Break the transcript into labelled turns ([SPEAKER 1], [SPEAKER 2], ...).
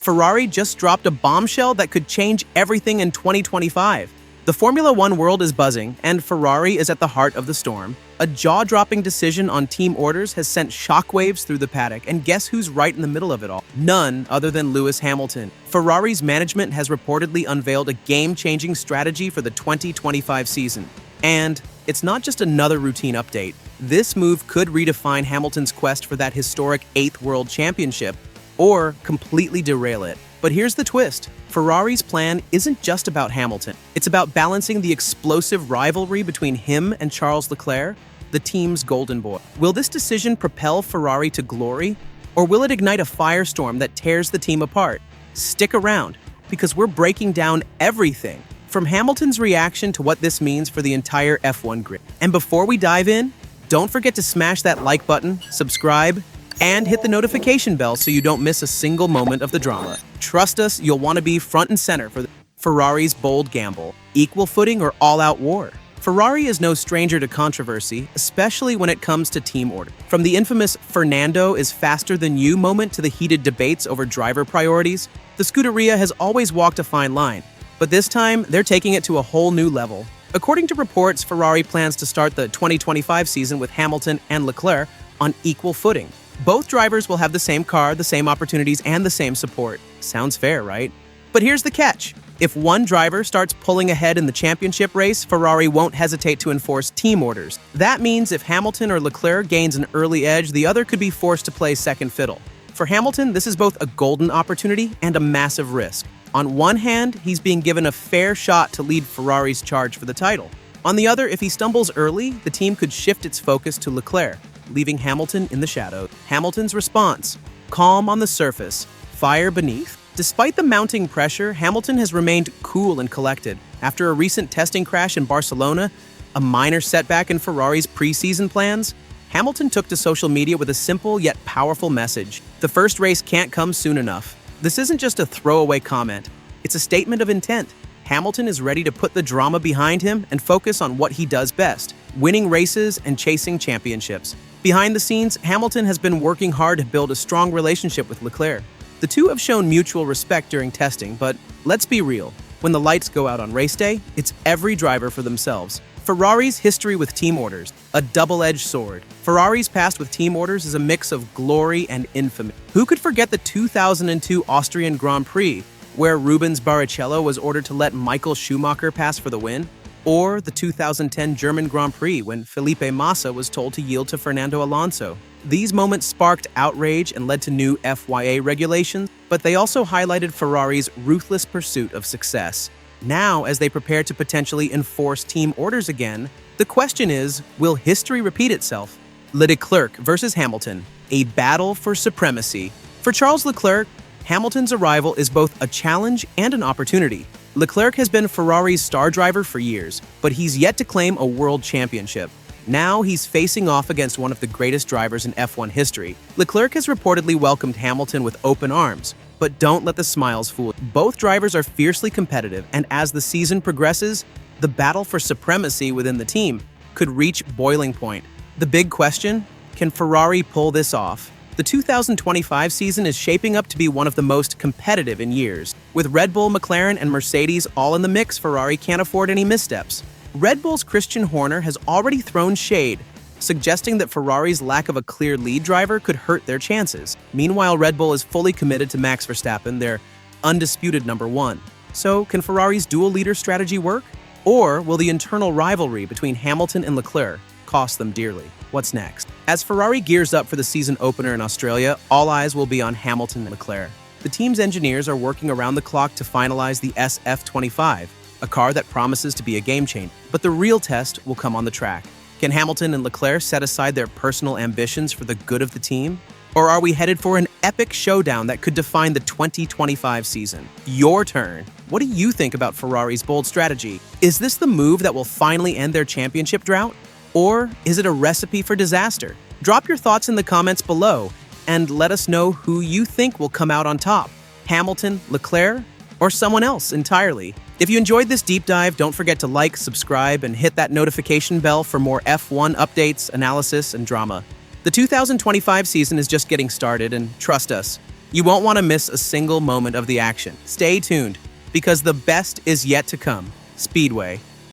[SPEAKER 1] Ferrari just dropped a bombshell that could change everything in 2025. The Formula One world is buzzing, and Ferrari is at the heart of the storm. A jaw-dropping decision on team orders has sent shockwaves through the paddock, and guess who's right in the middle of it all? None other than Lewis Hamilton. Ferrari's management has reportedly unveiled a game-changing strategy for the 2025 season. And it's not just another routine update. This move could redefine Hamilton's quest for that historic 8th World Championship, or completely derail it. But here's the twist. Ferrari's plan isn't just about Hamilton. It's about balancing the explosive rivalry between him and Charles Leclerc, the team's golden boy. Will this decision propel Ferrari to glory, or will it ignite a firestorm that tears the team apart? Stick around, because we're breaking down everything, from Hamilton's reaction to what this means for the entire F1 grid. And before we dive in, don't forget to smash that like button, subscribe, and hit the notification bell so you don't miss a single moment of the drama. Trust us, you'll want to be front and center for Ferrari's bold gamble. Equal footing or all-out war? Ferrari is no stranger to controversy, especially when it comes to team order. From the infamous "Fernando is faster than you" moment to the heated debates over driver priorities, the Scuderia has always walked a fine line. But this time, they're taking it to a whole new level. According to reports, Ferrari plans to start the 2025 season with Hamilton and Leclerc on equal footing. Both drivers will have the same car, the same opportunities, and the same support. Sounds fair, right? But here's the catch. If one driver starts pulling ahead in the championship race, Ferrari won't hesitate to enforce team orders. That means if Hamilton or Leclerc gains an early edge, the other could be forced to play second fiddle. For Hamilton, this is both a golden opportunity and a massive risk. On one hand, he's being given a fair shot to lead Ferrari's charge for the title. On the other, if he stumbles early, the team could shift its focus to Leclerc, leaving Hamilton in the shadows. Hamilton's response: calm on the surface, fire beneath. Despite the mounting pressure, Hamilton has remained cool and collected. After a recent testing crash in Barcelona, a minor setback in Ferrari's preseason plans, Hamilton took to social media with a simple yet powerful message. The first race can't come soon enough. This isn't just a throwaway comment. It's a statement of intent. Hamilton is ready to put the drama behind him and focus on what he does best: winning races and chasing championships. Behind the scenes, Hamilton has been working hard to build a strong relationship with Leclerc. The two have shown mutual respect during testing, but let's be real. When the lights go out on race day, it's every driver for themselves. Ferrari's history with team orders, a double-edged sword. Ferrari's past with team orders is a mix of glory and infamy. Who could forget the 2002 Austrian Grand Prix, where Rubens Barrichello was ordered to let Michael Schumacher pass for the win? Or the 2010 German Grand Prix, when Felipe Massa was told to yield to Fernando Alonso. These moments sparked outrage and led to new FIA regulations, but they also highlighted Ferrari's ruthless pursuit of success. Now, as they prepare to potentially enforce team orders again, the question is, will history repeat itself? Leclerc versus Hamilton, a battle for supremacy. For Charles Leclerc, Hamilton's arrival is both a challenge and an opportunity. Leclerc has been Ferrari's star driver for years, but he's yet to claim a world championship. Now he's facing off against one of the greatest drivers in F1 history. Leclerc has reportedly welcomed Hamilton with open arms, but don't let the smiles fool you. Both drivers are fiercely competitive, and as the season progresses, the battle for supremacy within the team could reach boiling point. The big question: can Ferrari pull this off? The 2025 season is shaping up to be one of the most competitive in years. With Red Bull, McLaren, and Mercedes all in the mix, Ferrari can't afford any missteps. Red Bull's Christian Horner has already thrown shade, suggesting that Ferrari's lack of a clear lead driver could hurt their chances. Meanwhile, Red Bull is fully committed to Max Verstappen, their undisputed number one. So, can Ferrari's dual leader strategy work? Or will the internal rivalry between Hamilton and Leclerc cost them dearly? What's next? As Ferrari gears up for the season opener in Australia, all eyes will be on Hamilton and Leclerc. The team's engineers are working around the clock to finalize the SF25, a car that promises to be a game changer. But the real test will come on the track. Can Hamilton and Leclerc set aside their personal ambitions for the good of the team? Or are we headed for an epic showdown that could define the 2025 season? Your turn. What do you think about Ferrari's bold strategy? Is this the move that will finally end their championship drought? Or is it a recipe for disaster? Drop your thoughts in the comments below and let us know who you think will come out on top: Hamilton, Leclerc, or someone else entirely. If you enjoyed this deep dive, don't forget to like, subscribe, and hit that notification bell for more F1 updates, analysis, and drama. The 2025 season is just getting started, and trust us, You won't want to miss a single moment of the action. Stay tuned, because the best is yet to come. Speedway.